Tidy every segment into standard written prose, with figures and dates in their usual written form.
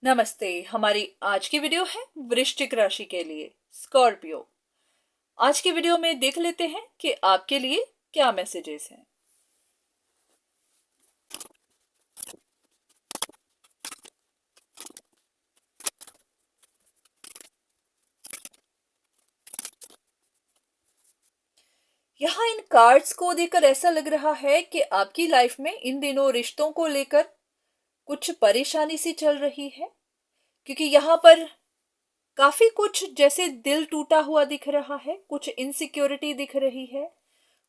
नमस्ते। हमारी आज की वीडियो है वृश्चिक राशि के लिए स्कॉर्पियो। आज की वीडियो में देख लेते हैं कि आपके लिए क्या मैसेजेस हैं। यहाँ इन कार्ड्स को देखकर ऐसा लग रहा है कि आपकी लाइफ में इन दिनों रिश्तों को लेकर कुछ परेशानी सी चल रही है, क्योंकि यहाँ पर काफी कुछ जैसे दिल टूटा हुआ दिख रहा है, कुछ इनसिक्योरिटी दिख रही है।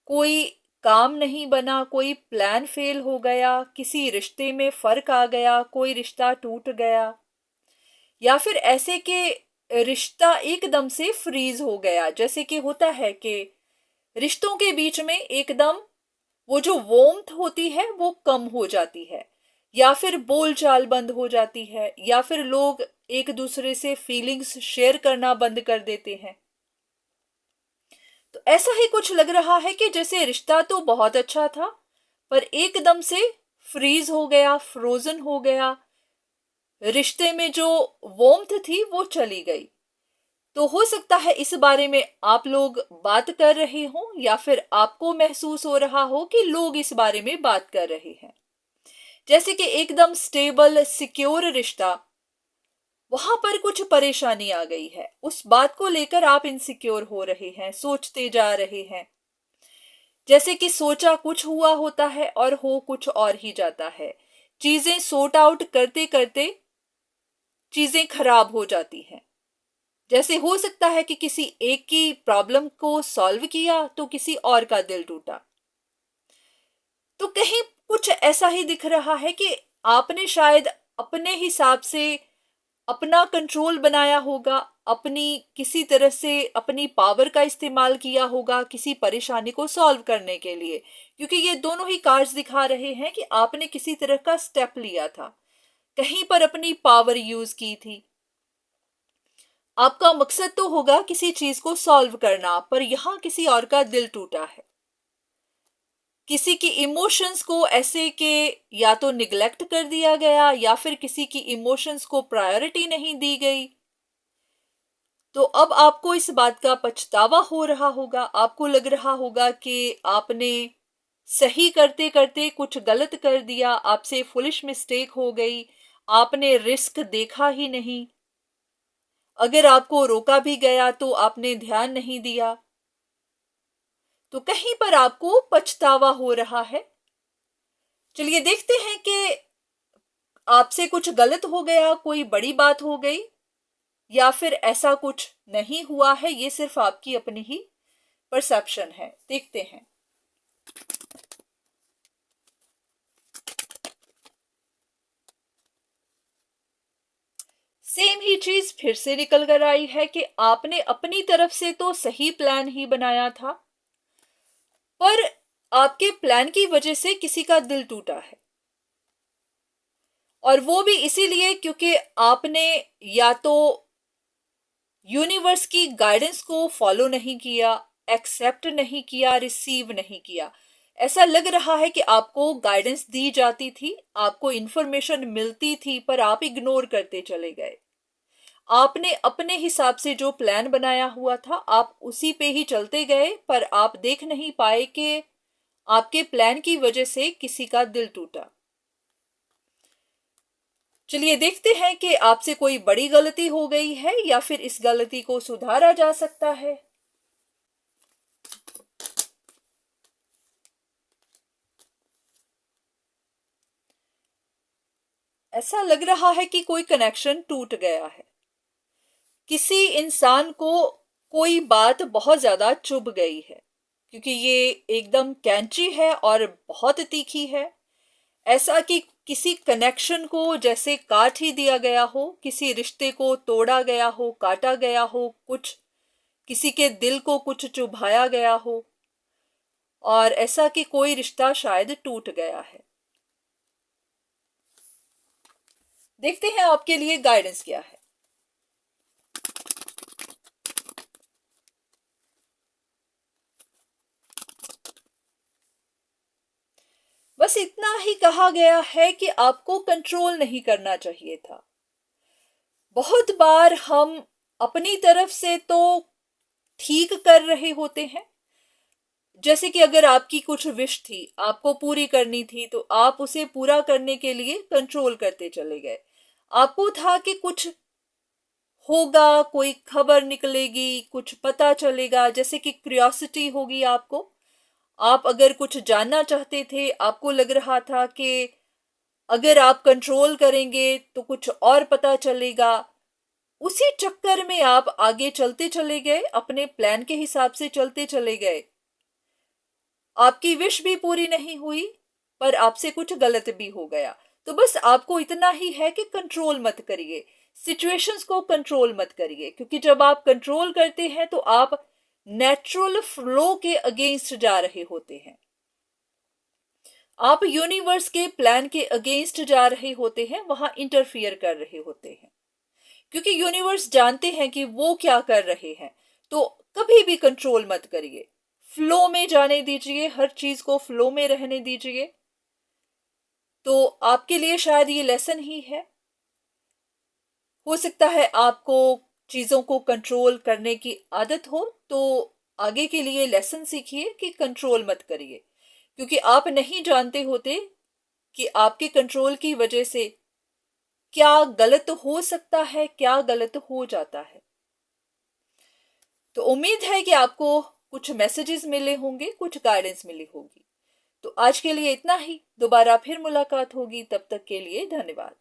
कोई काम नहीं बना, कोई प्लान फेल हो गया, किसी रिश्ते में फर्क आ गया, कोई रिश्ता टूट गया, या फिर ऐसे कि रिश्ता एकदम से फ्रीज हो गया। जैसे कि होता है कि रिश्तों के बीच में एकदम वो जो वोम्थ होती है वो कम हो जाती है, या फिर बोलचाल बंद हो जाती है, या फिर लोग एक दूसरे से फीलिंग्स शेयर करना बंद कर देते हैं। तो ऐसा ही कुछ लग रहा है कि जैसे रिश्ता तो बहुत अच्छा था पर एकदम से फ्रीज हो गया, फ्रोजन हो गया। रिश्ते में जो वोम्थ थी वो चली गई। तो हो सकता है इस बारे में आप लोग बात कर रहे हो, या फिर आपको महसूस हो रहा हो कि लोग इस बारे में बात कर रहे हैं। जैसे कि एकदम स्टेबल सिक्योर रिश्ता, वहां पर कुछ परेशानी आ गई है। उस बात को लेकर आप इनसिक्योर हो रहे हैं, सोचते जा रहे हैं। जैसे कि सोचा कुछ हुआ होता है और हो कुछ और ही जाता है। चीजें सॉर्ट आउट करते करते चीजें खराब हो जाती हैं। जैसे हो सकता है कि किसी एक की प्रॉब्लम को सॉल्व किया तो किसी और का दिल टूटा। तो कहीं कुछ ऐसा ही दिख रहा है कि आपने शायद अपने हिसाब से अपना कंट्रोल बनाया होगा, अपनी किसी तरह से अपनी पावर का इस्तेमाल किया होगा किसी परेशानी को सॉल्व करने के लिए, क्योंकि ये दोनों ही कार्ड्स दिखा रहे हैं कि आपने किसी तरह का स्टेप लिया था, कहीं पर अपनी पावर यूज की थी। आपका मकसद तो होगा किसी चीज को सॉल्व करना, पर यहां किसी और का दिल टूटा है। किसी की इमोशंस को ऐसे कि या तो निग्लेक्ट कर दिया गया, या फिर किसी की इमोशंस को प्रायोरिटी नहीं दी गई। तो अब आपको इस बात का पछतावा हो रहा होगा। आपको लग रहा होगा कि आपने सही करते करते कुछ गलत कर दिया, आपसे फुलिश मिस्टेक हो गई, आपने रिस्क देखा ही नहीं। अगर आपको रोका भी गया तो आपने ध्यान नहीं दिया। तो कहीं पर आपको पछतावा हो रहा है। चलिए देखते हैं कि आपसे कुछ गलत हो गया, कोई बड़ी बात हो गई, या फिर ऐसा कुछ नहीं हुआ है, ये सिर्फ आपकी अपनी ही परसेप्शन है। देखते हैं। सेम ही चीज फिर से निकल कर आई है कि आपने अपनी तरफ से तो सही प्लान ही बनाया था, पर आपके प्लान की वजह से किसी का दिल टूटा है। और वो भी इसीलिए क्योंकि आपने या तो यूनिवर्स की गाइडेंस को फॉलो नहीं किया, एक्सेप्ट नहीं किया, रिसीव नहीं किया। ऐसा लग रहा है कि आपको गाइडेंस दी जाती थी, आपको इंफॉर्मेशन मिलती थी, पर आप इग्नोर करते चले गए। आपने अपने हिसाब से जो प्लान बनाया हुआ था आप उसी पे ही चलते गए, पर आप देख नहीं पाए कि आपके प्लान की वजह से किसी का दिल टूटा। चलिए देखते हैं कि आपसे कोई बड़ी गलती हो गई है या फिर इस गलती को सुधारा जा सकता है। ऐसा लग रहा है कि कोई कनेक्शन टूट गया है। किसी इंसान को कोई बात बहुत ज्यादा चुभ गई है, क्योंकि ये एकदम कैंची है और बहुत तीखी है। ऐसा कि किसी कनेक्शन को जैसे काट ही दिया गया हो, किसी रिश्ते को तोड़ा गया हो, काटा गया हो, कुछ किसी के दिल को कुछ चुभाया गया हो, और ऐसा कि कोई रिश्ता शायद टूट गया है। देखते हैं आपके लिए गाइडेंस क्या है। बस इतना ही कहा गया है कि आपको कंट्रोल नहीं करना चाहिए था। बहुत बार हम अपनी तरफ से तो ठीक कर रहे होते हैं, जैसे कि अगर आपकी कुछ विश थी, आपको पूरी करनी थी, तो आप उसे पूरा करने के लिए कंट्रोल करते चले गए। आपको था कि कुछ होगा, कोई खबर निकलेगी, कुछ पता चलेगा, जैसे कि क्यूरियोसिटी होगी आपको। आप अगर कुछ जानना चाहते थे, आपको लग रहा था कि अगर आप कंट्रोल करेंगे तो कुछ और पता चलेगा। उसी चक्कर में आप आगे चलते चले गए, अपने प्लान के हिसाब से चलते चले गए। आपकी विश भी पूरी नहीं हुई, पर आपसे कुछ गलत भी हो गया। तो बस आपको इतना ही है कि कंट्रोल मत करिए, सिचुएशंस को कंट्रोल मत करिए, क्योंकि जब आप कंट्रोल करते हैं तो आप नेचुरल फ्लो के अगेंस्ट जा रहे होते हैं। आप यूनिवर्स के प्लान के अगेंस्ट जा रहे होते हैं, वहां इंटरफियर कर रहे होते हैं, क्योंकि यूनिवर्स जानते हैं कि वो क्या कर रहे हैं। तो कभी भी कंट्रोल मत करिए, फ्लो में जाने दीजिए, हर चीज को फ्लो में रहने दीजिए। तो आपके लिए शायद ये लेसन ही है। हो सकता है आपको चीजों को कंट्रोल करने की आदत हो, तो आगे के लिए लेसन सीखिए कि कंट्रोल मत करिए, क्योंकि आप नहीं जानते होते कि आपके कंट्रोल की वजह से क्या गलत हो सकता है, क्या गलत हो जाता है। तो उम्मीद है कि आपको कुछ मैसेजेस मिले होंगे, कुछ गाइडेंस मिली होगी। तो आज के लिए इतना ही, दोबारा फिर मुलाकात होगी, तब तक के लिए धन्यवाद।